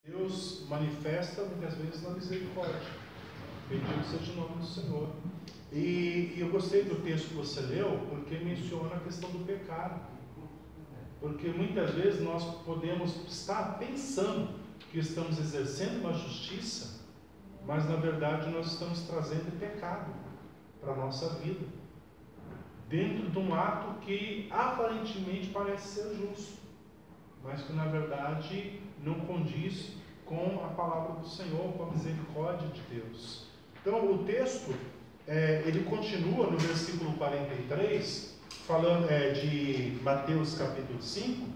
Deus manifesta muitas vezes na misericórdia. Bendito seja o nome do Senhor. E eu gostei do texto que você leu, porque menciona a questão do pecado. Porque muitas vezes nós podemos estar pensando que estamos exercendo uma justiça, mas na verdade nós estamos trazendo pecado para a nossa vida, dentro de um ato que aparentemente parece ser justo, mas que na verdade não condiz com a palavra do Senhor, com a misericórdia de Deus. Então o texto, ele continua no versículo 43, falando de Mateus capítulo 5,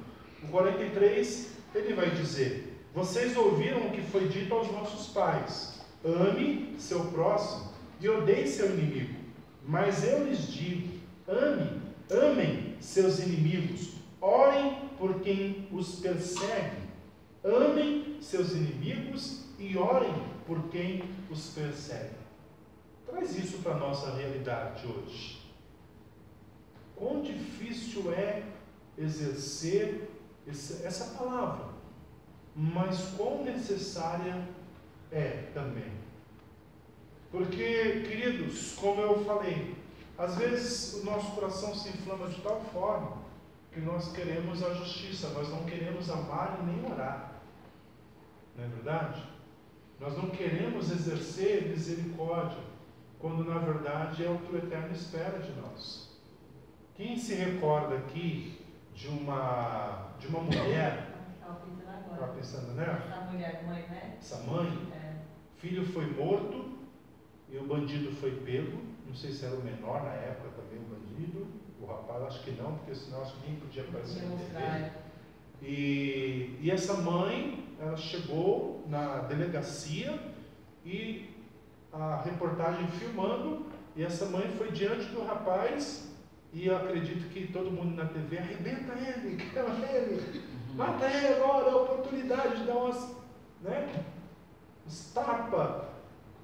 o 43, ele vai dizer: vocês ouviram o que foi dito aos nossos pais, ame seu próximo e odeie seu inimigo. Mas eu lhes digo, amem seus inimigos, orem por quem os persegue. Amem seus inimigos e orem por quem os persegue. Traz isso para a nossa realidade hoje. Quão difícil é exercer essa palavra, mas quão necessária é também. Porque, queridos, como eu falei, às vezes o nosso coração se inflama de tal forma que nós queremos a justiça, nós não queremos amar e nem orar. Não é verdade? Nós não queremos exercer misericórdia, quando na verdade é o que o Eterno espera de nós. Quem se recorda aqui de uma mulher? Estava pensando nela? Essa mulher, mãe, né? Essa mãe? Filho foi morto e o bandido foi pego. Não sei se era o menor na época também, o bandido. O rapaz, acho que não, porque senão acho que nem podia aparecer no TV. E essa mãe, ela chegou na delegacia e a reportagem filmando, e essa mãe foi diante do rapaz, e eu acredito que todo mundo na TV: arrebenta ele, quebra ele, mata ele agora, é a oportunidade de dar umas tapa.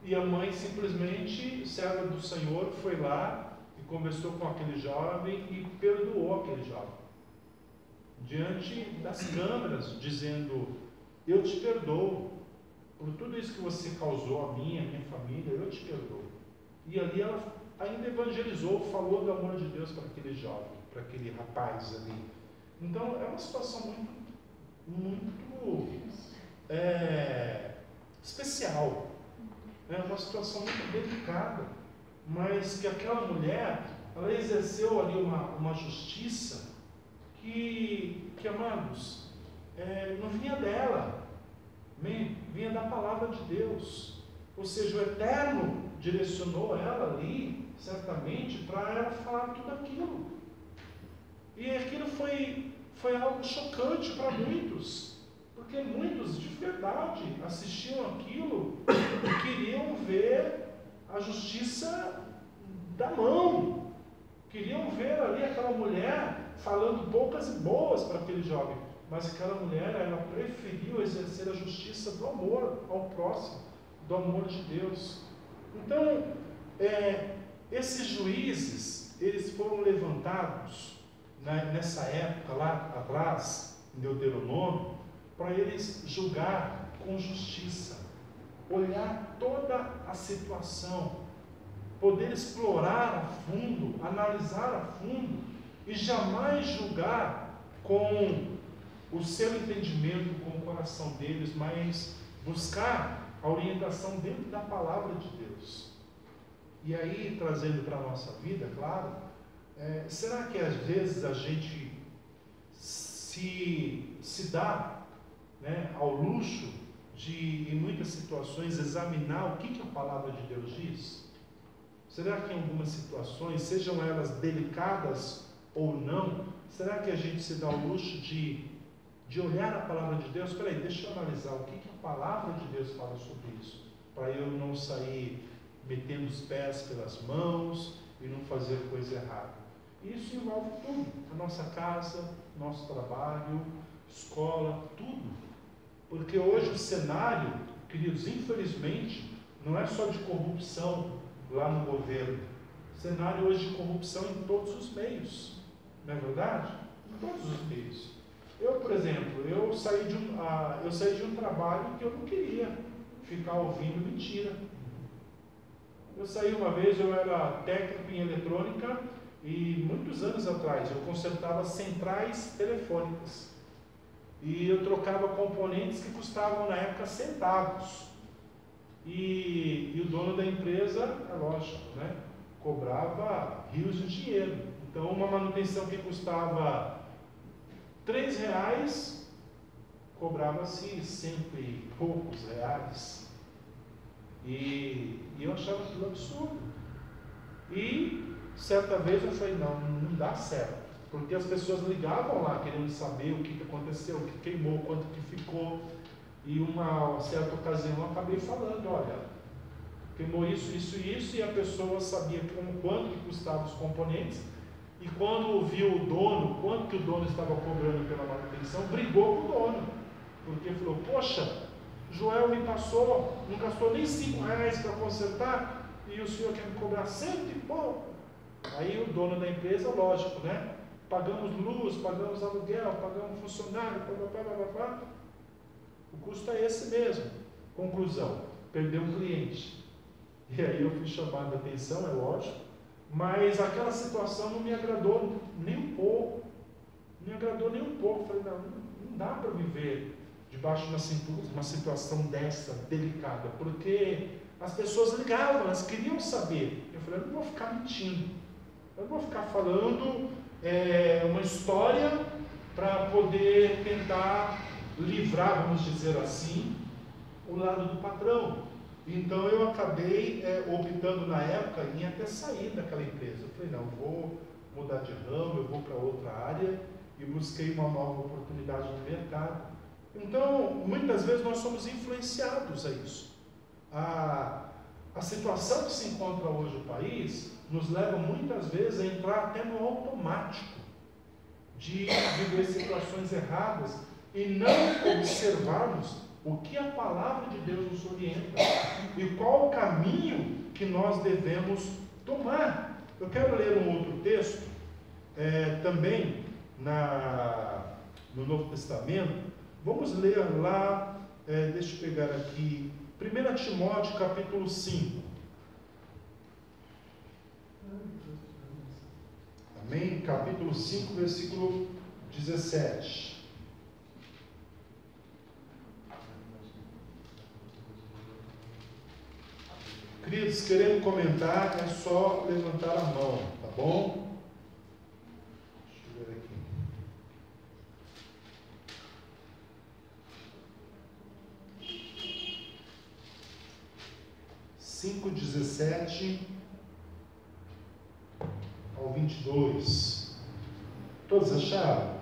E a mãe simplesmente, serva do Senhor, foi lá e conversou com aquele jovem e perdoou aquele jovem diante das câmeras, dizendo: eu te perdoo por tudo isso que você causou a minha família, eu te perdoo. E ali ela ainda evangelizou, falou do amor de Deus para aquele jovem, para aquele rapaz ali. Então é uma situação muito especial, é uma situação muito delicada, mas que aquela mulher, ela exerceu ali uma justiça que amados, não vinha dela, vinha da palavra de Deus. Ou seja, o Eterno direcionou ela ali, certamente, para ela falar tudo aquilo. E aquilo foi algo chocante para muitos, porque muitos de verdade assistiam aquilo e queriam ver a justiça da mão, queriam ver ali aquela mulher falando poucas e boas para aquele jovem, mas aquela mulher, ela preferiu exercer a justiça do amor ao próximo, do amor de Deus. Então, esses juízes, eles foram levantados nessa época lá atrás, em Deuteronômio, para eles julgar com justiça, olhar toda a situação, poder explorar a fundo, analisar a fundo e jamais julgar com o seu entendimento, com o coração deles, mas buscar a orientação dentro da palavra de Deus. E aí, trazendo para a nossa vida, claro, será que às vezes a gente se dá ao luxo de, em muitas situações, examinar o que a palavra de Deus diz? Será que em algumas situações, sejam elas delicadas ou não, será que a gente se dá o luxo de olhar a palavra de Deus? Espera aí, deixa eu analisar o que a palavra de Deus fala sobre isso, para eu não sair metendo os pés pelas mãos e não fazer coisa errada. Isso envolve tudo, a nossa casa, nosso trabalho, escola, tudo. Porque hoje o cenário, queridos, infelizmente, não é só de corrupção lá no governo. O cenário hoje de corrupção em todos os meios, não é verdade? Em todos os meios. Eu, por exemplo, eu saí de um trabalho que eu não queria ficar ouvindo mentira. Eu saí uma vez, eu era técnico em eletrônica e muitos anos atrás eu consertava centrais telefônicas. E eu trocava componentes que custavam na época centavos. E o dono da empresa, é lógico, né, cobrava rios de dinheiro. Então uma manutenção que custava R$3, cobrava-se cento e poucos reais. E eu achava aquilo absurdo. E certa vez eu falei, não dá certo. Porque as pessoas ligavam lá querendo saber o que aconteceu, o que queimou, quanto que ficou. E uma certa ocasião eu acabei falando, olha, queimou isso, isso e isso, e a pessoa sabia quanto que custavam os componentes. E quando viu o dono, quanto que o dono estava cobrando pela manutenção, brigou com o dono. Porque falou, poxa, Joel me passou, não gastou nem R$5 para consertar, e o senhor quer me cobrar cento e pouco. Aí o dono da empresa, lógico, né? Pagamos luz, pagamos aluguel, pagamos funcionário, blá. O custo é esse mesmo. Conclusão, perdeu um cliente. E aí eu fui chamado a atenção, é lógico, mas aquela situação não me agradou nem um pouco. Não me agradou nem um pouco. Falei, não dá para viver debaixo de uma situação dessa, delicada, porque as pessoas ligavam, elas queriam saber. Eu falei, eu não vou ficar mentindo, eu não vou ficar falando uma história para poder tentar livrar, vamos dizer assim, o lado do patrão. Então eu acabei optando na época em até sair daquela empresa. Eu falei, não, eu vou mudar de ramo, eu vou para outra área, e busquei uma nova oportunidade no mercado. Então, muitas vezes nós somos influenciados a isso. A situação que se encontra hoje no país nos leva muitas vezes a entrar até no automático de viver situações erradas e não observarmos o que a palavra de Deus nos orienta e qual o caminho que nós devemos tomar. Eu quero ler um outro texto, também no Novo Testamento. Vamos ler lá, deixa eu pegar aqui, 1 Timóteo capítulo 5. Amém? Capítulo 5, versículo 17. Queridos, querendo comentar, é só levantar a mão, tá bom? Deixa eu ver aqui. 5:17 ao 22. Todos acharam?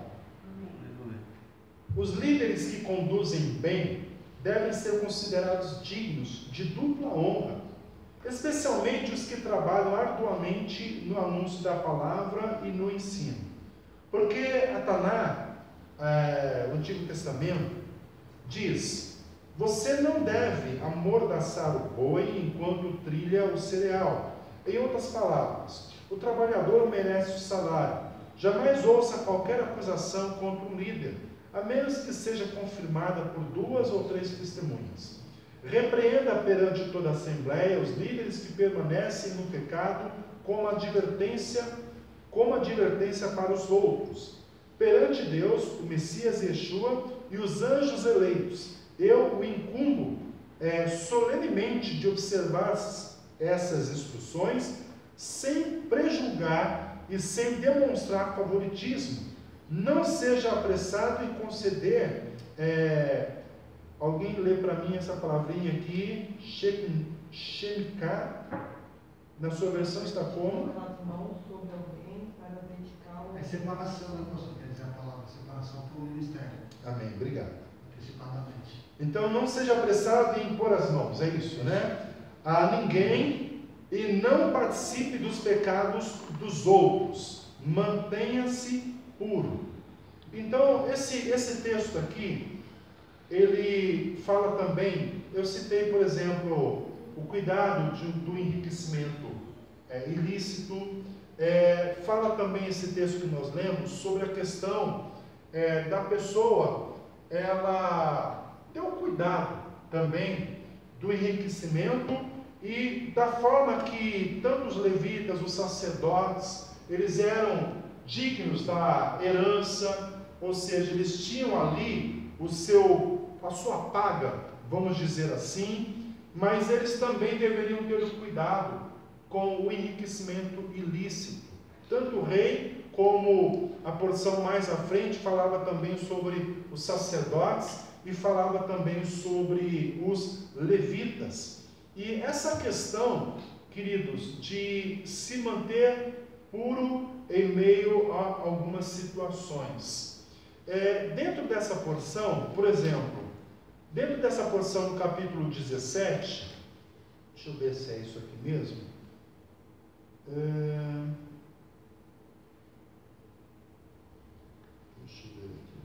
Os líderes que conduzem bem devem ser considerados dignos de dupla honra, especialmente os que trabalham arduamente no anúncio da palavra e no ensino. Porque a Taná, o Antigo Testamento, diz: você não deve amordaçar o boi enquanto trilha o cereal. Em outras palavras, o trabalhador merece o salário. Jamais ouça qualquer acusação contra um líder, a menos que seja confirmada por 2 ou 3 testemunhas. Repreenda perante toda a Assembleia os líderes que permanecem no pecado como advertência para os outros. Perante Deus, o Messias Yeshua e os anjos eleitos, eu o incumbo solenemente de observar essas instruções sem prejulgar e sem demonstrar favoritismo. Não seja apressado em conceder. Alguém lê para mim essa palavrinha aqui, Shemikah, na sua versão está como? As mãos sobre alguém para dedicá-lo. É separação, né, pastor? Quer dizer a palavra separação para o ministério. Amém, obrigado. Antecipadamente. Então não seja apressado em impor as mãos, é isso, né? A ninguém, e não participe dos pecados dos outros. Mantenha-se puro. Então, esse texto aqui, ele fala também, eu citei, por exemplo, o cuidado do enriquecimento ilícito. Fala também esse texto que nós lemos sobre a questão da pessoa, ela ter o cuidado também do enriquecimento e da forma que tanto os levitas, os sacerdotes, eles eram dignos da herança, ou seja, eles tinham ali a sua paga, vamos dizer assim, mas eles também deveriam ter o cuidado com o enriquecimento ilícito. Tanto o rei, como a porção mais à frente, falava também sobre os sacerdotes e falava também sobre os levitas. E essa questão, queridos, de se manter puro em meio a algumas situações. Dentro dessa porção, por exemplo, dentro dessa porção do capítulo 17, deixa eu ver se é isso aqui mesmo. Deixa eu ver aqui.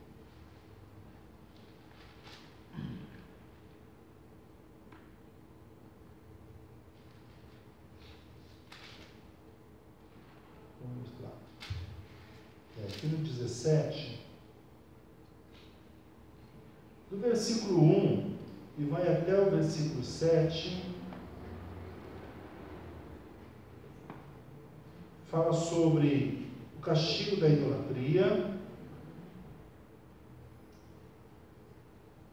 Vamos lá. Aqui no 17, do versículo 1 e vai até o versículo 7, fala sobre o castigo da idolatria.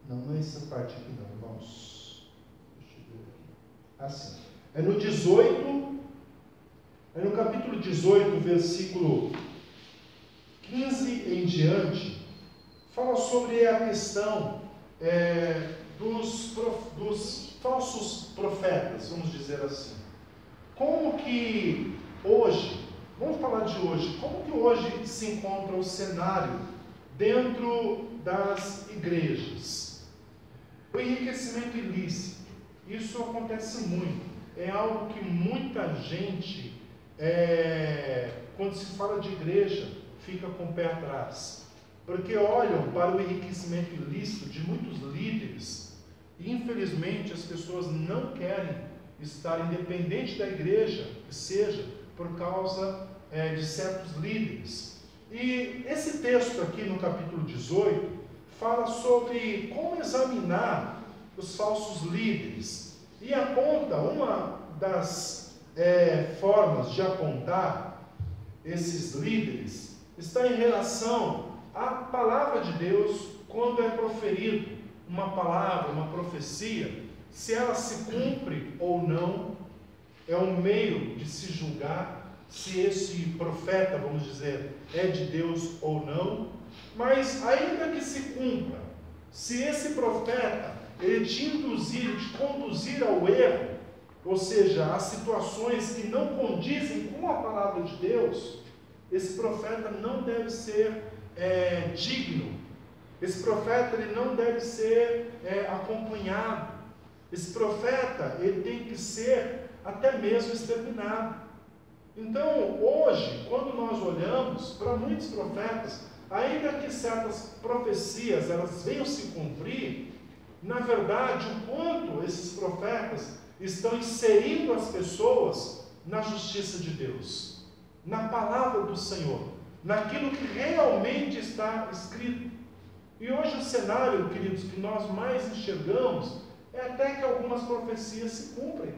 Não é essa parte aqui não, irmãos. Deixa eu ver aqui. Assim. É no 18, é no capítulo 18, versículo 15 em diante, fala sobre a questão dos falsos profetas, vamos dizer assim. Como que hoje, vamos falar de hoje, como que hoje se encontra o cenário dentro das igrejas? O enriquecimento ilícito, isso acontece muito, é algo que muita gente, quando se fala de igreja, fica com o pé atrás, porque olham para o enriquecimento ilícito de muitos líderes, e infelizmente as pessoas não querem estar independente da igreja, que seja por causa de certos líderes. E esse texto aqui no capítulo 18, fala sobre como examinar os falsos líderes, e aponta uma das formas de apontar esses líderes, está em relação à palavra de Deus, quando é proferido uma palavra, uma profecia, se ela se cumpre ou não, é um meio de se julgar se esse profeta, vamos dizer, é de Deus ou não. Mas ainda que se cumpra, se esse profeta, ele te induzir, te conduzir ao erro, ou seja, a situações que não condizem com a palavra de Deus, esse profeta não deve ser digno. Esse profeta, ele não deve ser acompanhado. Esse profeta, ele tem que ser até mesmo exterminado. Então, hoje, quando nós olhamos para muitos profetas, ainda que certas profecias elas venham se cumprir, na verdade, o quanto esses profetas estão inserindo as pessoas na justiça de Deus, na palavra do Senhor, naquilo que realmente está escrito. E hoje o cenário, queridos, que nós mais enxergamos é até que algumas profecias se cumprem,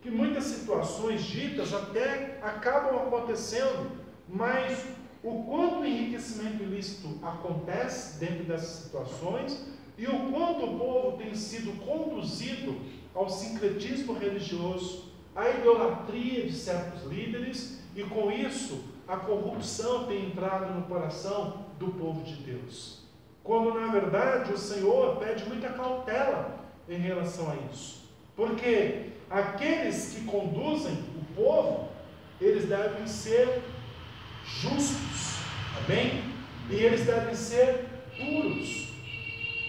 que muitas situações ditas até acabam acontecendo, mas o quanto o enriquecimento ilícito acontece dentro dessas situações e o quanto o povo tem sido conduzido ao sincretismo religioso, à idolatria de certos líderes, e com isso a corrupção tem entrado no coração do povo de Deus. Quando na verdade o Senhor pede muita cautela em relação a isso, porque aqueles que conduzem o povo, eles devem ser justos, amém? E eles devem ser puros.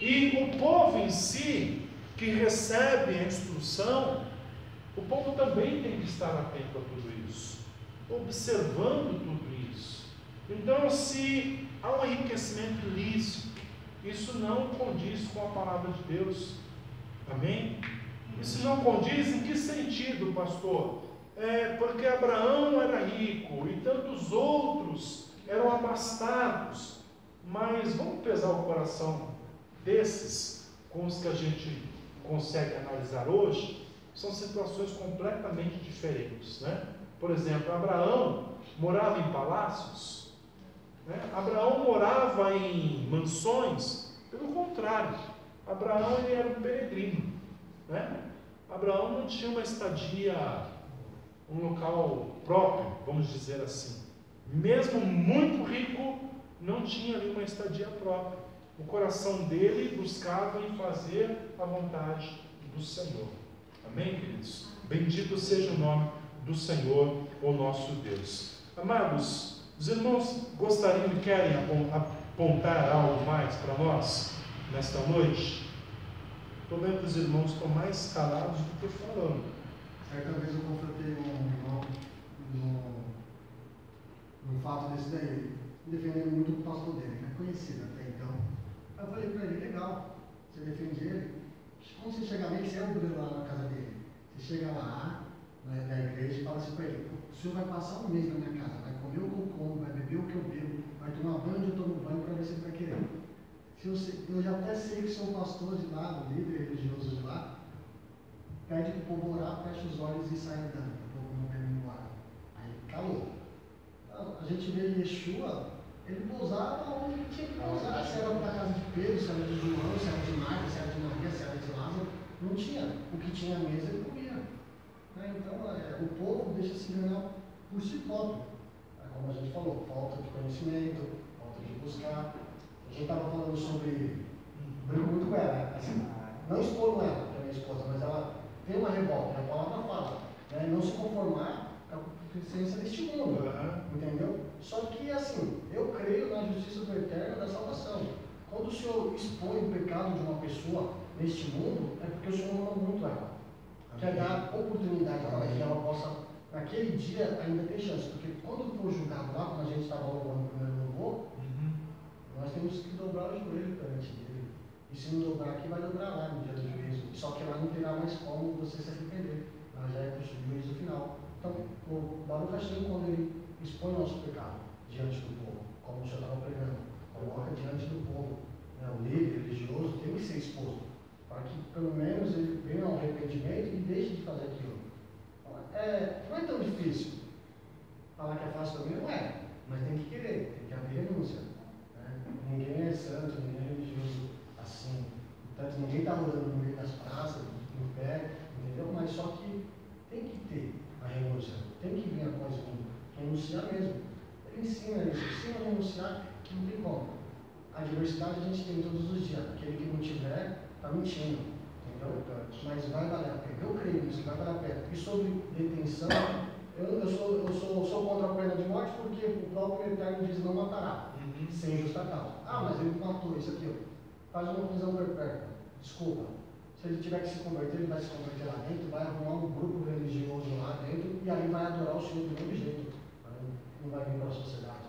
E o povo em si, que recebe a instrução, o povo também tem que estar atento a tudo isso, observando tudo isso. Então, se há um enriquecimento ilícito, isso não condiz com a palavra de Deus, amém? Isso não condiz em que sentido, pastor? Porque Abraão era rico e tantos outros eram abastados. Mas vamos pesar o coração desses com os que a gente consegue analisar hoje. São situações completamente diferentes, né? Por exemplo, Abraão morava em palácios, né? Abraão morava em mansões. Pelo contrário, Abraão ele era um peregrino, né? Abraão não tinha uma estadia, um local próprio, vamos dizer assim. Mesmo muito rico, não tinha ali uma estadia própria. O coração dele buscava em fazer a vontade do Senhor. Amém, queridos? Bendito seja o nome do Senhor, o nosso Deus. Amados, os irmãos gostariam e querem apontar algo mais para nós nesta noite? Estou vendo que os irmãos estão mais calados do que falando. Certa vez eu confrontei um irmão no fato desse daí, defendendo muito o pastor dele, que é conhecido até então. Aí eu falei para ele, legal, você defende ele, quando você chegar nele, você é o lá na casa dele. Você chega lá, na igreja, e fala assim para ele, o senhor vai passar um mês na minha casa, vai comer o que eu como, vai beber o que eu bebo, vai tomar banho onde eu tomo banho, para ver se ele vai querer. Eu já até sei que sou pastor de lá, o líder religioso de lá, pede para o povo orar, fecha os olhos e sai andando, para o povo não querer ir embora. Aí calou. Então, a gente vê Yeshua, ele pousava onde ele tinha que pousar, se era para a casa de Pedro, se era de João, se era de Marta, se era de Maria, se era de Lázaro, não tinha. O que tinha à mesa ele comia. Né? Então, o povo deixa se enganar por si próprio. Como a gente falou, falta de conhecimento, falta de buscar. A gente estava falando sobre, brinco muito com ela, assim, não expor ela para minha esposa, mas ela tem uma revolta, a palavra fala, né? Não se conformar com a presença deste mundo, entendeu? Só que assim, eu creio na justiça do eterno da salvação. Quando o Senhor expõe o pecado de uma pessoa neste mundo, é porque o Senhor ama muito ela. Quer dar oportunidade para que ela possa, naquele dia, ainda ter chance. Porque quando for julgado lá, quando a gente estava louvando o primeiro louvor, nós temos que dobrar o joelho perante ele. E se não dobrar aqui, vai dobrar lá no dia do juízo. Só que lá não terá mais como você se arrepender. Lá já é para o juízo final. Então, o Baruch Hashem, quando ele expõe o nosso pecado diante do povo, como o senhor estava pregando, coloca diante do povo, né, o líder religioso tem que ser exposto, para que pelo menos ele venha ao arrependimento e deixe de fazer aquilo. Não é tão difícil. Falar que é fácil também não é, mas tem que querer, tem que haver renúncia. Ninguém é santo, ninguém é religioso assim. Portanto, ninguém está rodando no meio das praças, no pé, entendeu? Mas só que tem que ter a renúncia, tem que vir após renunciar mesmo. Ele ensina isso, ensina a renunciar, que não tem como. A diversidade a gente tem todos os dias. Aquele que não tiver, está mentindo, entendeu? Mas vai valer a pena. Eu creio nisso, vai valer a pena. E sobre detenção, eu sou contra a pena de morte porque o próprio Eterno diz não matará. Sem justa causa. Mas ele matou isso aqui, faz uma prisão perpétua. Desculpa. Se ele tiver que se converter, ele vai se converter lá dentro, vai arrumar um grupo religioso lá dentro e aí vai adorar o Senhor do mesmo jeito. Não vai vir para a sociedade.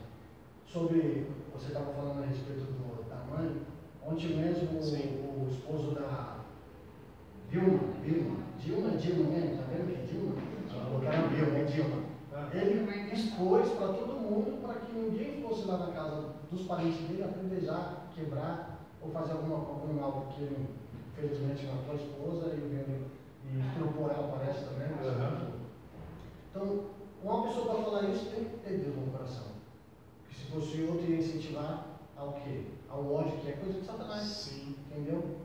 Sobre, você estava falando a respeito da mãe, ontem mesmo o esposo da Dilma mesmo, tá vendo que é Dilma? Dilma. Ele expôs para todo mundo para que ninguém fosse lá na casa dos parentes dele apedrejar, quebrar ou fazer algum mal, porque ele infelizmente matou a esposa e estrupou ela, parece também. Então, uma pessoa para falar isso tem que ter Deus no coração. Porque se fosse outro, ia incentivar ao quê? Ao ódio, que é coisa de Satanás. Sim. Entendeu?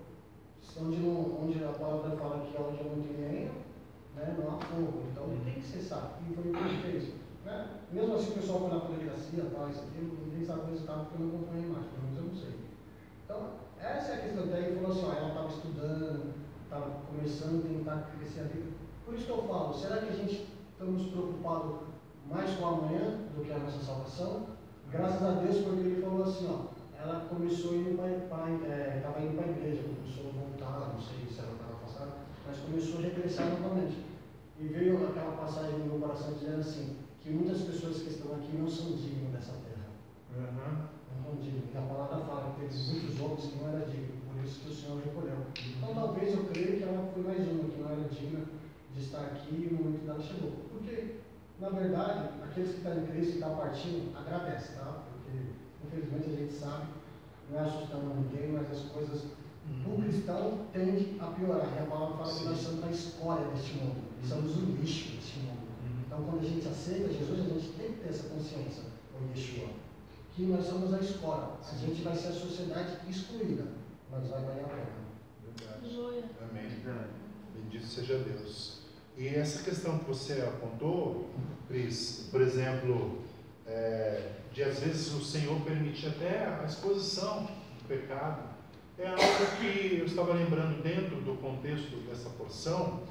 Onde a palavra fala que ódio é muito lenha, né? Não há fogo. Então ele tem que cessar. E foi o que ele fez. Né? Mesmo assim, o pessoal foi na delegacia, isso aqui, ninguém sabe o resultado porque eu não acompanhei mais, pelo menos eu não sei. Então, essa é a questão. Daí ele falou assim: ela estava estudando, estava começando a tentar crescer a vida. Por isso que eu falo: será que a gente estamos preocupados mais com amanhã do que a nossa salvação? Graças a Deus, porque ele falou assim: ela começou indo estava indo para a igreja, começou a voltar, não sei se ela estava afastada, mas começou a regressar novamente. E veio aquela passagem no meu coração dizendo assim: que muitas pessoas que estão aqui não são dignas dessa terra. Não são dignas. E a palavra fala que teve muitos homens que não eram dignos, por isso que o Senhor recolheu. Então talvez eu creio que ela foi mais uma que não era digna de estar aqui e o momento dela chegou. Porque, na verdade, aqueles que estão em Cristo e estão partindo, agradece, tá? Porque, infelizmente, a gente sabe não é assustando ninguém, mas as coisas do cristão tendem a piorar. E a palavra fala que nós somos a escória deste mundo, somos o lixo deste mundo. Então, quando a gente aceita Jesus, a gente tem que ter essa consciência, o Yeshua, que nós somos a escória. A gente vai ser a sociedade excluída, mas vai valer a pena. Verdade. Amém. Bendito seja Deus. E essa questão que você apontou, Cris, por exemplo, de às vezes o Senhor permitir até a exposição do pecado, é algo que eu estava lembrando dentro do contexto dessa porção.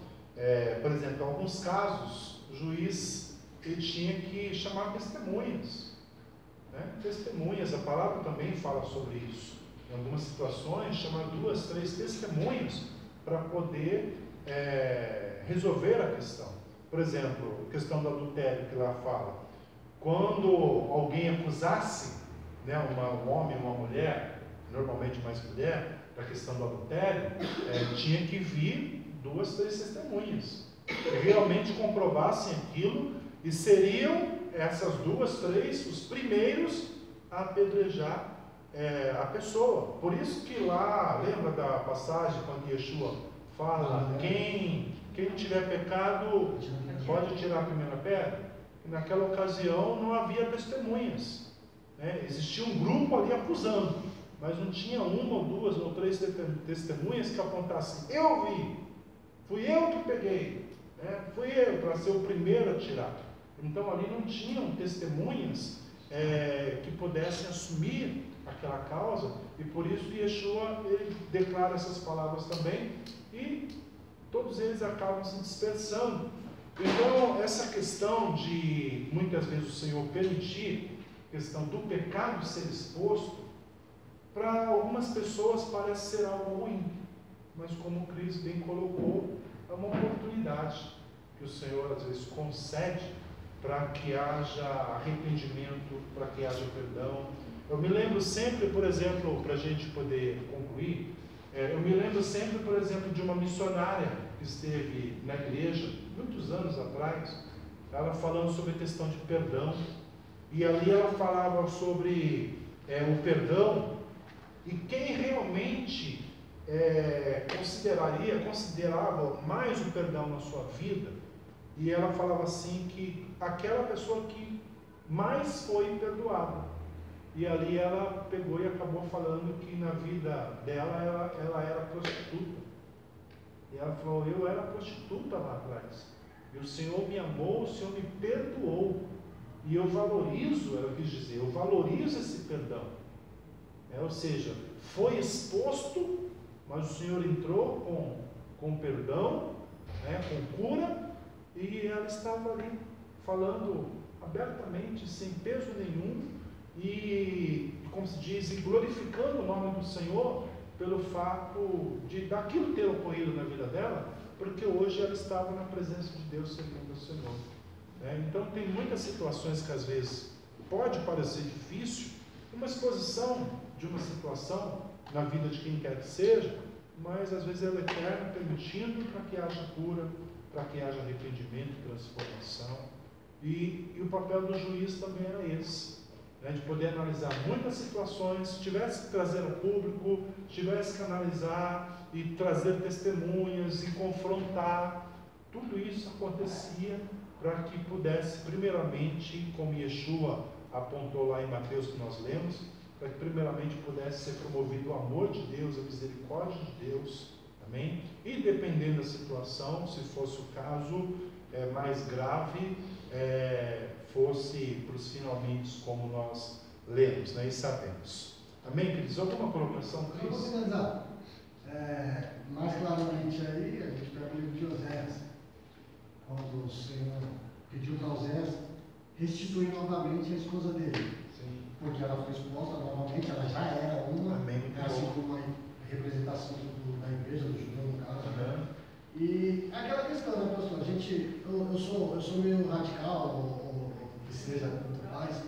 Por exemplo, em alguns casos, o juiz ele tinha que chamar testemunhas. Testemunhas, a palavra também fala sobre isso. Em algumas situações, chamar 2, 3 testemunhas para poder resolver a questão. Por exemplo, a questão do adultério que lá fala. Quando alguém acusasse um homem ou uma mulher, normalmente mais mulher, da questão do adultério, tinha que vir 2, 3 testemunhas que realmente comprovassem aquilo e seriam essas 2, 3 os primeiros a apedrejar a pessoa. Por isso que lá, lembra da passagem quando Yeshua fala, quem tiver pecado pode tirar a primeira pedra? E naquela ocasião não havia testemunhas, existia um grupo ali acusando, mas não tinha 1 ou 2 ou 3 testemunhas que apontassem, eu vi, fui eu que peguei, fui eu, para ser o primeiro a tirar. Então ali não tinham testemunhas que pudessem assumir aquela causa, e por isso Yeshua ele declara essas palavras também, e todos eles acabam se dispersando. Então essa questão de muitas vezes o Senhor permitir a questão do pecado ser exposto, para algumas pessoas parece ser algo ruim, mas como o Cris bem colocou, é uma oportunidade que o Senhor às vezes concede para que haja arrependimento, para que haja perdão. Eu me lembro sempre, por exemplo, para a gente poder concluir, eu me lembro sempre, por exemplo, de uma missionária que esteve na igreja, muitos anos atrás, ela falando sobre a questão de perdão, e ali ela falava sobre o perdão, e quem realmente considerava mais o perdão na sua vida, e ela falava assim que aquela pessoa que mais foi perdoada. E ali ela pegou e acabou falando que na vida dela ela era prostituta. E ela falou, eu era prostituta lá atrás. E o Senhor me amou, o Senhor me perdoou. E eu valorizo, ela quis dizer, eu valorizo esse perdão. Ou seja, foi exposto, mas o Senhor entrou com perdão, com cura, e ela estava ali falando abertamente, sem peso nenhum, e, como se diz, glorificando o nome do Senhor pelo fato daquilo ter ocorrido na vida dela, porque hoje ela estava na presença de Deus servindo ao Senhor. Então tem muitas situações que às vezes pode parecer difícil, uma exposição de uma situação na vida de quem quer que seja, mas às vezes ela é eterna, permitindo para que haja cura, para que haja arrependimento, transformação. E o papel do juiz também era esse, de poder analisar muitas situações, se tivesse que trazer ao público, tivesse que analisar e trazer testemunhas e confrontar, tudo isso acontecia para que pudesse, primeiramente, como Yeshua apontou lá em Mateus que nós lemos, para que primeiramente pudesse ser promovido o amor de Deus, a misericórdia de Deus, amém? E dependendo da situação, se fosse o caso mais grave, fosse para os finalmente como nós lemos, e sabemos. Amém, queridos? Alguma colocação, Cris? Vamos finalizar. Mais claramente aí, a gente pega o livro de Oséias, quando o Senhor pediu para Oséias restituir novamente a esposa dele. Sim. Porque ela foi exposta novamente, ela já era uma, assim como uma representação da igreja, do judeu no caso. Uhum. E aquela questão, né, pastor? Eu sou meio radical, ou que seja, tanto faz,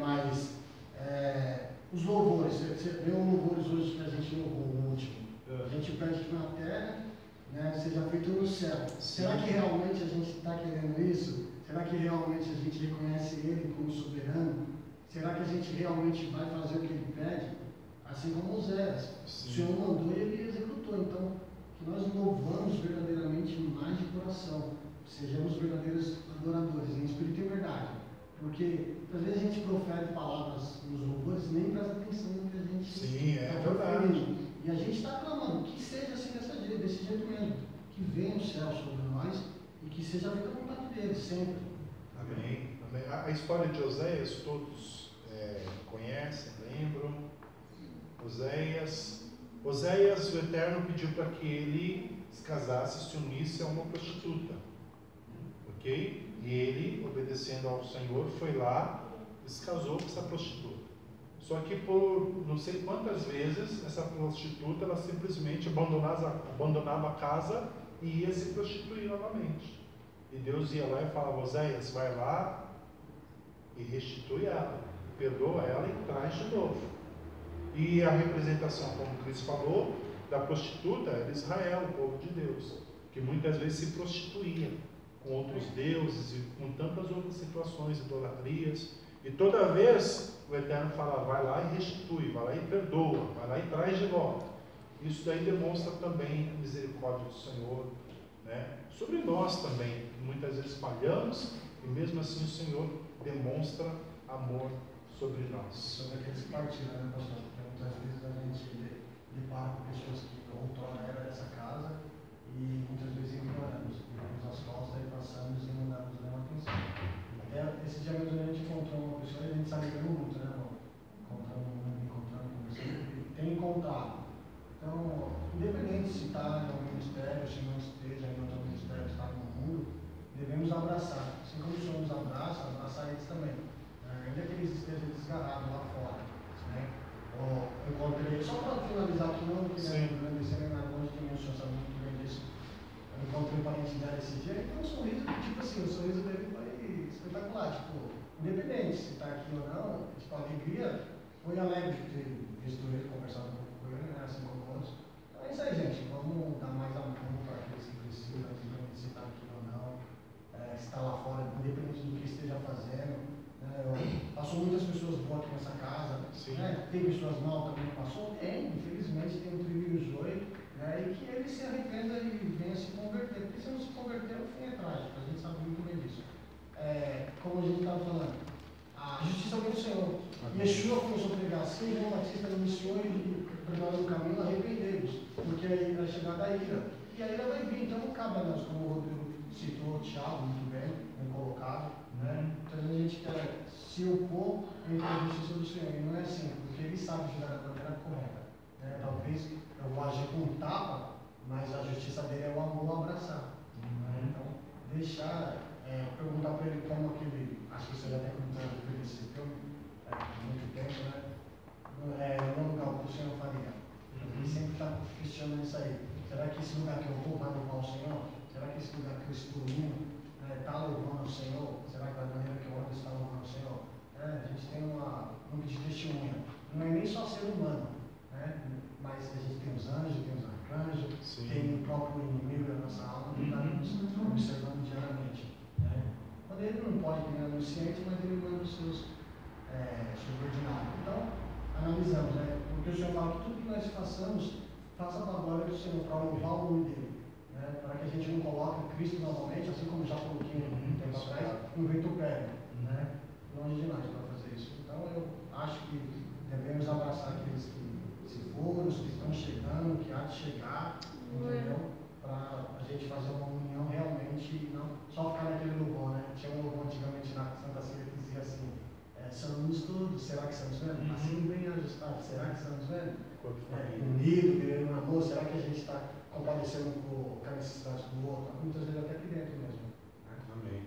mas os louvores, você vê os louvores hoje que a gente louvou no último. A gente pede que na terra seja feito no céu. Será que realmente a gente está querendo isso? Será que realmente a gente reconhece Ele como soberano? Será que a gente realmente vai fazer o que Ele pede? Assim como Oséias. O Sim. Senhor mandou e ele executou. Então, que nós louvamos verdadeiramente mais de coração. Sejamos verdadeiros adoradores, em espírito e verdade. Porque, às vezes, a gente profere palavras nos louvores e nem presta atenção no que a gente Sim, é está verdade. proferindo. E a gente está clamando que seja assim desse jeito mesmo. Que venha o céu sobre nós e que seja feita a vontade dele, sempre. Amém. Amém. A história de Oséias, todos conhecem, lembram. Oséias, o Eterno pediu para que ele se casasse, se unisse a uma prostituta. Ok? E ele, obedecendo ao Senhor, foi lá e se casou com essa prostituta. Só que por não sei quantas vezes, essa prostituta, ela simplesmente abandonava a casa e ia se prostituir novamente. E Deus ia lá e falava: Oséias, vai lá e restitui ela, perdoa ela e traz de novo. E a representação, como o Cris falou, da prostituta era Israel, o povo de Deus, que muitas vezes se prostituía com outros deuses e com tantas outras situações, idolatrias. E toda vez o Eterno fala: vai lá e restitui, vai lá e perdoa, vai lá e traz de volta. Isso daí demonstra também a misericórdia do Senhor, né? Sobre nós também, muitas vezes falhamos e mesmo assim o Senhor demonstra amor sobre nós. Sobre aqueles que partiram, né, pastor? Porque muitas vezes a gente depara com pessoas que outrora eram dessa casa e muitas vezes ignoramos, viramos as costas e passamos e não damos nenhuma atenção. Até esse dia mesmo a gente encontrou uma pessoa e a gente está ligando muito, né, irmão? Encontrando, conversando, tem contato. Então, independente se está em algum ministério, se não esteja em outro ministério, está no mundo, devemos abraçar. Assim como o Senhor nos abraça, abraçar eles também. Ainda que eles estejam desgarados lá fora. Né? Eu encontrei, só para finalizar aqui, não queria agradecer nem nada longe de mim, o Senhor sabe muito bem disso. Eu encontrei um parente dela esse dia e tem um sorriso, tipo assim, o sorriso dele foi espetacular. Tipo, independente se está aqui ou não, tipo, a alegria foi alegre de ter visto ele, conversado um pouco com ele, né, assim como outros. Então é isso aí, gente. Vamos dar mais amor para aqueles que precisam, independente se está aqui ou não, se está lá fora, independente do que esteja fazendo. Passou muitas pessoas boas aqui nessa casa, né? Tem pessoas mal também, passou? Tem, infelizmente tem um trigo e o joio, né? E que ele se arrependa e venha se converter, porque se não se converter, o fim é trágico, a gente sabe muito bem disso. Como a gente estava falando, a justiça vem do Senhor. Yeshua começou a pregar assim, João Batista iniciou e preparou o caminho, arrependemos, porque aí vai chegar da ira, e a ira vai vir, então não cabe a nós, como o Rodrigo citou, o Thiago, muito bem colocado, né? Então a gente quer se opor entre a justiça do Senhor, e não é assim, porque ele sabe julgar da maneira correta, né? Talvez eu vou agir com um tapa, mas a justiça dele é o amor abraçar, né? Então deixar, perguntar para ele como aquele, acho que você já tem comentado sobre esse filme há muito tempo, né? No lugar que o Senhor faria. Ele sempre está questionando isso aí. Será que esse lugar que eu vou vai louvar o Senhor? Será que esse lugar que eu estou indo está louvando o Senhor? Será que da maneira que eu ando está louvando o Senhor? A gente tem um de testemunha. Não é nem só ser humano, né? Mas a gente tem os anjos, tem os arcanjos, tem o próprio inimigo da nossa alma que está nos observando diariamente. Né? Quando ele não pode vir anunciante, mas ele manda os seus subordinados. Então, analisamos, né? Porque o Senhor fala que tudo que nós façamos, faça para a glória do Senhor, para louvar o nome dele. Para que a gente não coloque Cristo novamente, assim como já coloquei um tempo atrás, um vitupério, né? Longe de nós para fazer isso. Então eu acho que devemos abraçar aqueles que se foram, os que estão chegando, que há de chegar, entendeu? Para a gente fazer uma união realmente e não só ficar naquele louvor, né? Tinha um louvor antigamente na Santa Ceia que dizia assim: somos todos, será que estamos vendo? Assim bem ajustado, será que estamos vendo? Unido, querendo um amor, será que a gente está compadecendo com a necessidade do outro? Muitas vezes até aqui dentro mesmo. Né? Amém.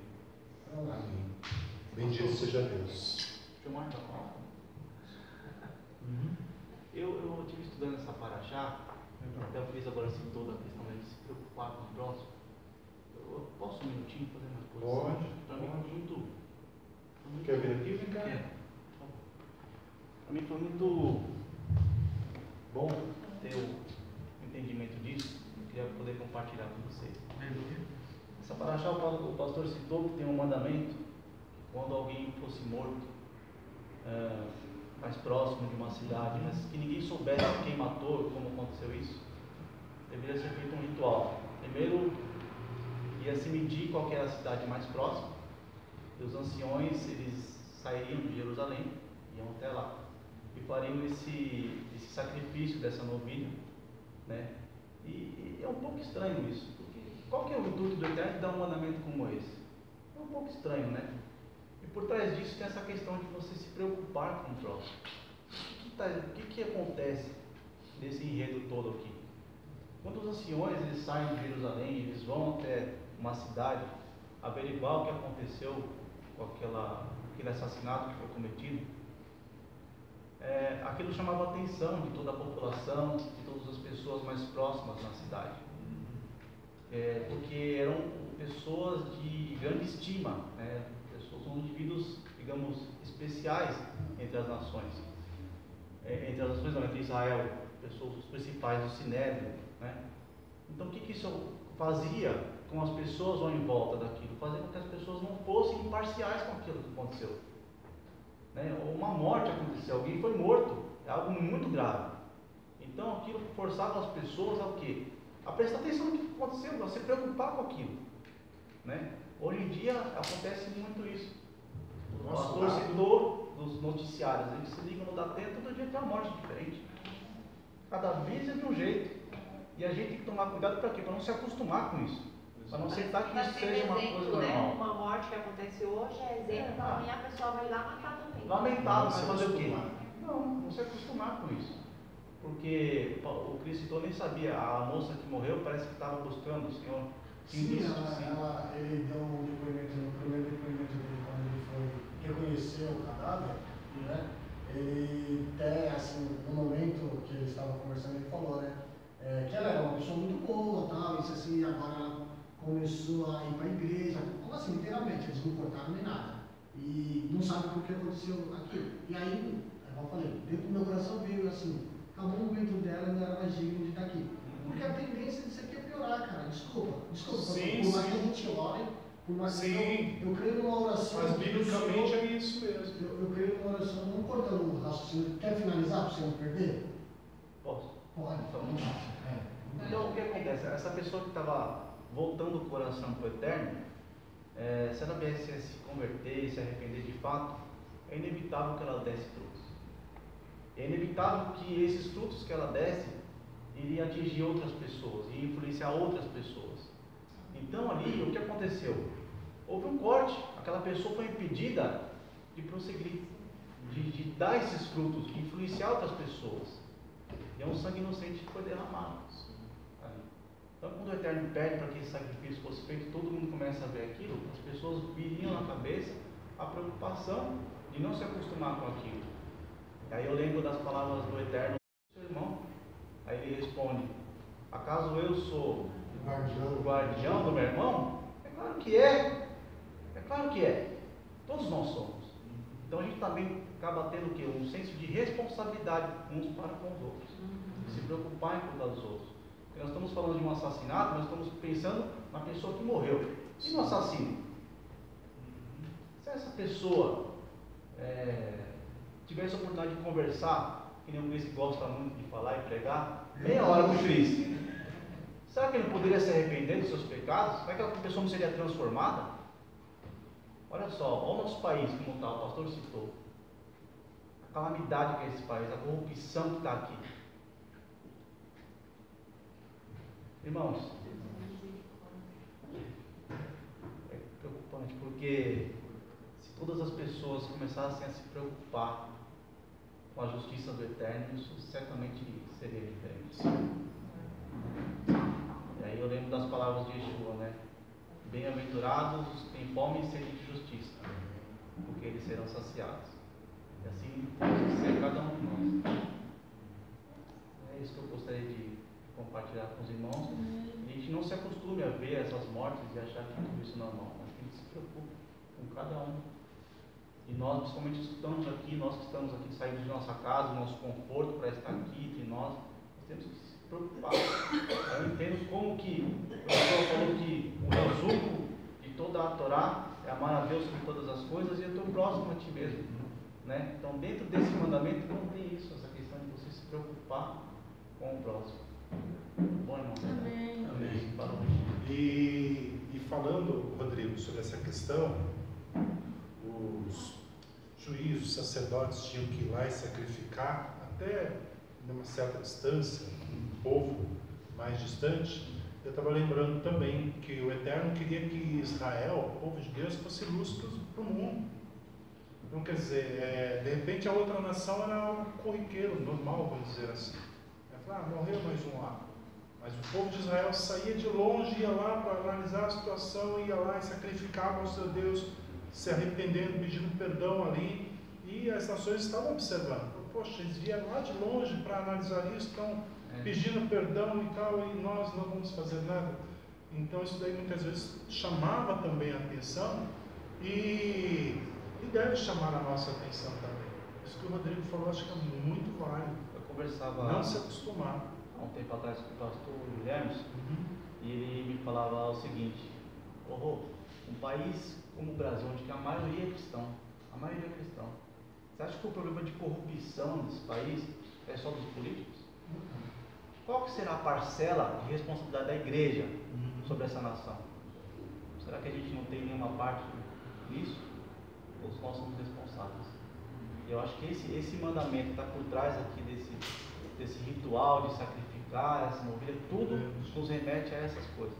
Vamos lá. Amém. Bendito seja Deus. Filmar para falar? Eu estive estudando essa paraxá, até eu fiz agora assim toda a questão de se preocupar com o próximo. Eu posso um minutinho fazer uma coisa? Pode. Para mim foi muito. Quer vir aqui? Vem cá. Para mim foi muito Bom. ter o entendimento disso. Eu queria poder compartilhar com vocês. Essa paraxá, o pastor citou que tem um mandamento: quando alguém fosse morto, mais próximo de uma cidade, mas que ninguém soubesse quem matou, como aconteceu isso, deveria ser feito um ritual. Primeiro, ia se medir qual que era a cidade mais próxima, e os anciões, eles sairiam de Jerusalém, iam até lá, e fariam esse sacrifício dessa novilha, né? E é um pouco estranho isso, porque qual que é o intuito do Eterno de dar um mandamento como esse? É um pouco estranho, né? E por trás disso tem essa questão de você se preocupar com o próximo. O que acontece nesse enredo todo aqui? Quando os anciões eles saem de Jerusalém, eles vão até uma cidade averiguar o que aconteceu com aquele assassinato que foi cometido, aquilo chamava a atenção de toda a população, de todas as pessoas mais próximas na cidade, porque eram pessoas de grande estima, né? Pessoas, são indivíduos, digamos, especiais entre as nações, entre Israel, pessoas os principais do Sinédrio, né? Então o que isso fazia com as pessoas ou em volta daquilo? Fazia com que as pessoas não fossem imparciais com aquilo que aconteceu, né? Uma morte aconteceu, alguém foi morto, é algo muito grave. Então aquilo forçava as pessoas a o quê? A prestar atenção no que aconteceu, a se preocupar com aquilo, né? Hoje em dia acontece muito isso. O pastor citou dos noticiários, eles se ligam no Datena, todo dia tem uma morte diferente, cada vez é de um jeito, e a gente tem que tomar cuidado para quê? Para não se acostumar com isso, para não aceitar que isso seja uma coisa normal. Uma morte que acontece hoje é exemplo, amanhã a pessoa vai lá matar também. Lamentável, mas fazer o quê? Não se acostumar com isso. Porque o Cristo nem sabia, a moça que morreu parece que estava buscando o Senhor. Sim, ele deu um depoimento, no primeiro depoimento dele, quando ele foi reconhecer o cadáver, né? Ele até, assim, no momento que ele estava conversando, ele falou, né? Que ela era uma pessoa muito boa, tal, isso assim, agora ela começou a ir para a igreja, como assim, literalmente, eles não cortaram nem nada. E não sabem por que aconteceu aquilo. E aí, como eu falei, dentro do meu coração veio assim, acabou o momento dela, não era mais digno de estar aqui. Porque a tendência disso aqui é piorar, cara. Desculpa. Sim, por mais que a gente ore, por mais que eu creio numa oração. Mas biblicamente é isso mesmo. Eu creio numa oração, não cortando o raciocínio. Quer finalizar para você não perder? Posso? Pode. Então o que acontece? Essa pessoa que estava voltando o coração para o Eterno, se ela viesse a se converter, se arrepender de fato, é inevitável que ela desse frutos. É inevitável que esses frutos que ela desse iria atingir outras pessoas e influenciar outras pessoas. Então ali, o que aconteceu? Houve um corte, aquela pessoa foi impedida de prosseguir, de dar esses frutos, de influenciar outras pessoas. E é um sangue inocente que foi derramado. Então quando o Eterno pede para que esse sacrifício fosse feito, todo mundo começa a ver aquilo, as pessoas viriam na cabeça a preocupação de não se acostumar com aquilo. E aí eu lembro das palavras do Eterno, seu irmão. Aí ele responde, acaso eu sou o guardião do meu irmão? É claro que é. É claro que é. Todos nós somos. Então a gente também acaba tendo o quê? Um senso de responsabilidade uns para com os outros. De se preocupar em cuidar dos outros. Porque nós estamos falando de um assassinato, nós estamos pensando na pessoa que morreu. E no assassino? Se essa pessoa tivesse a oportunidade de conversar, que nem o Cristo gosta muito de falar e pregar, meia hora com o Cristo, será que ele poderia se arrepender dos seus pecados? Será que aquela pessoa não seria transformada? Olha só, olha o nosso país como está, o pastor citou. A calamidade que é esse país, a corrupção que está aqui. Irmãos, é preocupante, porque se todas as pessoas começassem a se preocupar com a justiça do Eterno, isso certamente seria diferente. E aí eu lembro das palavras de Yeshua, né? Bem-aventurados os que têm fome e sede de justiça, porque eles serão saciados. E assim deve ser cada um de nós. É isso que eu gostaria de compartilhar com os irmãos. E a gente não se acostume a ver essas mortes e achar que tudo isso é normal. Mas a gente se preocupe com cada um. E nós, principalmente, estamos aqui, nós que estamos aqui, saímos de nossa casa, do nosso conforto para estar aqui entre nós temos que se preocupar. Eu entendo como que o Senhor falou que o resumo de toda a Torá é amar a Deus sobre todas as coisas e o teu próximo a ti mesmo. né? Então, dentro desse mandamento não tem isso, essa questão de você se preocupar com o próximo. Bom, irmão? Amém. Amém. Falou. E falando, Rodrigo, sobre essa questão, os juízes, os sacerdotes tinham que ir lá e sacrificar, até numa certa distância, um povo mais distante. Eu estava lembrando também que o Eterno queria que Israel, o povo de Deus, fosse luz para o mundo. Então, quer dizer, de repente a outra nação era algo corriqueiro, normal, vamos dizer assim. Morreu mais um lá. Mas o povo de Israel saía de longe, ia lá para analisar a situação, ia lá e sacrificava ao seu Deus, se arrependendo, pedindo perdão ali. E as nações estavam observando. Poxa, eles vieram lá de longe para analisar isso, estão pedindo perdão e tal, e nós não vamos fazer nada. Então isso daí muitas vezes chamava também a atenção e deve chamar a nossa atenção também. Isso que o Rodrigo falou, acho que é muito válido. Eu conversava Não se acostumar. há um tempo atrás com o pastor Guilherme, e ele me falava o seguinte: um país como o Brasil, onde a maioria é cristão, você acha que o problema de corrupção nesse país é só dos políticos? Qual que será a parcela de responsabilidade da igreja sobre essa nação? Será que a gente não tem nenhuma parte nisso? Ou nós somos responsáveis? E eu acho que esse mandamento que está por trás aqui desse ritual de sacrificar essa novilha, tudo nos remete a essas coisas.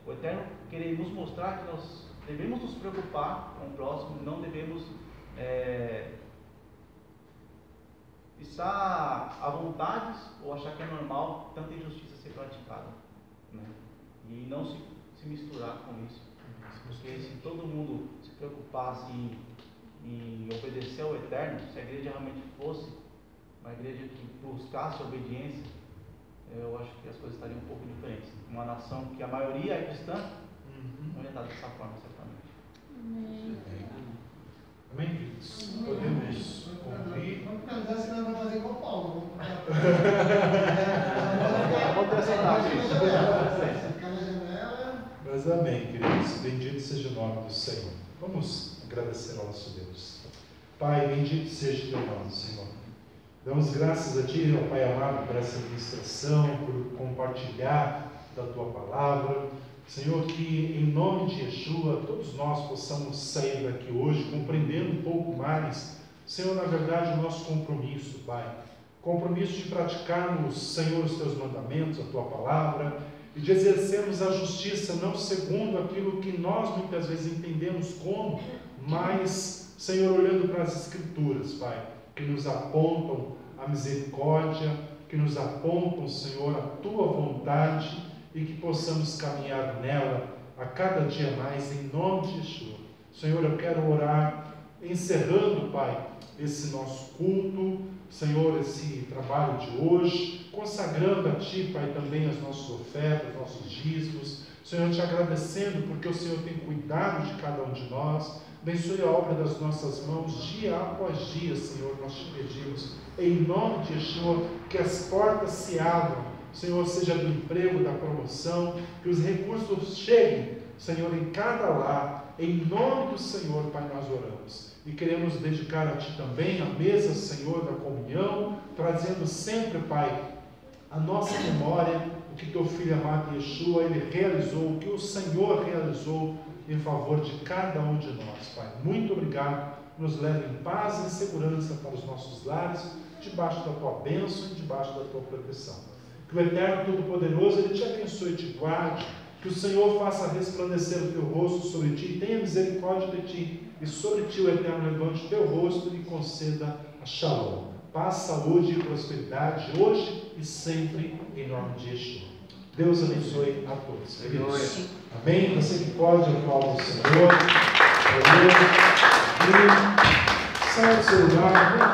O Eterno querer nos mostrar que nós devemos nos preocupar com o próximo, não devemos estar à vontade ou achar que é normal tanta injustiça ser praticada, né? E não se misturar com isso, porque se todo mundo se preocupasse em obedecer ao Eterno, se a igreja realmente fosse uma igreja que buscasse a obediência, eu acho que as coisas estariam um pouco diferentes. Uma nação que a maioria é cristã, não ia estar dessa forma, certamente. Amém. Amém, queridos? Podemos cumprir. Vamos finalizar, senão vai fazer igual Paulo. Vou ter essa Ficar na janela. Mas amém, queridos. Bendito seja o nome do Senhor. Vamos agradecer ao nosso Deus. Pai, bendito seja o teu nome, Senhor. Damos graças a Ti, ó Pai amado, por essa ministração, por compartilhar da Tua palavra. Senhor, que em nome de Yeshua, todos nós possamos sair daqui hoje compreendendo um pouco mais, Senhor, na verdade, o nosso compromisso, Pai. Compromisso de praticarmos, Senhor, os Teus mandamentos, a Tua palavra, e de exercermos a justiça não segundo aquilo que nós muitas vezes entendemos como, mas, Senhor, olhando para as Escrituras, Pai, que nos apontam a misericórdia, que nos apontam, Senhor, a Tua vontade, e que possamos caminhar nela a cada dia mais, em nome de Yeshua. Senhor, eu quero orar, encerrando, Pai, esse nosso culto, Senhor, esse trabalho de hoje, consagrando a Ti, Pai, também as nossas ofertas, nossos dízimos, Senhor, te agradecendo porque o Senhor tem cuidado de cada um de nós. Abençoe a obra das nossas mãos, dia após dia, Senhor, nós te pedimos, em nome de Yeshua, que as portas se abram, Senhor, seja do emprego, da promoção, que os recursos cheguem, Senhor, em cada lar, em nome do Senhor, Pai, nós oramos. E queremos dedicar a Ti também a mesa, Senhor, da comunhão, trazendo sempre, Pai, a nossa memória, o que Teu Filho amado Yeshua, Ele realizou, o que o Senhor realizou em favor de cada um de nós, Pai. Muito obrigado, nos leve em paz e segurança para os nossos lares, debaixo da Tua bênção e debaixo da Tua proteção. Que o Eterno Todo-Poderoso, Ele te abençoe e te guarde, que o Senhor faça resplandecer o Teu rosto sobre ti, tenha misericórdia de ti, e sobre ti o Eterno levante o Teu rosto e conceda a Shalom. Paz, saúde e prosperidade, hoje e sempre, em nome de Yeshua. Deus abençoe a todos. Queridos. Amém? Você que pode, aplaudir o Senhor. Valeu. E sai do seu lugar.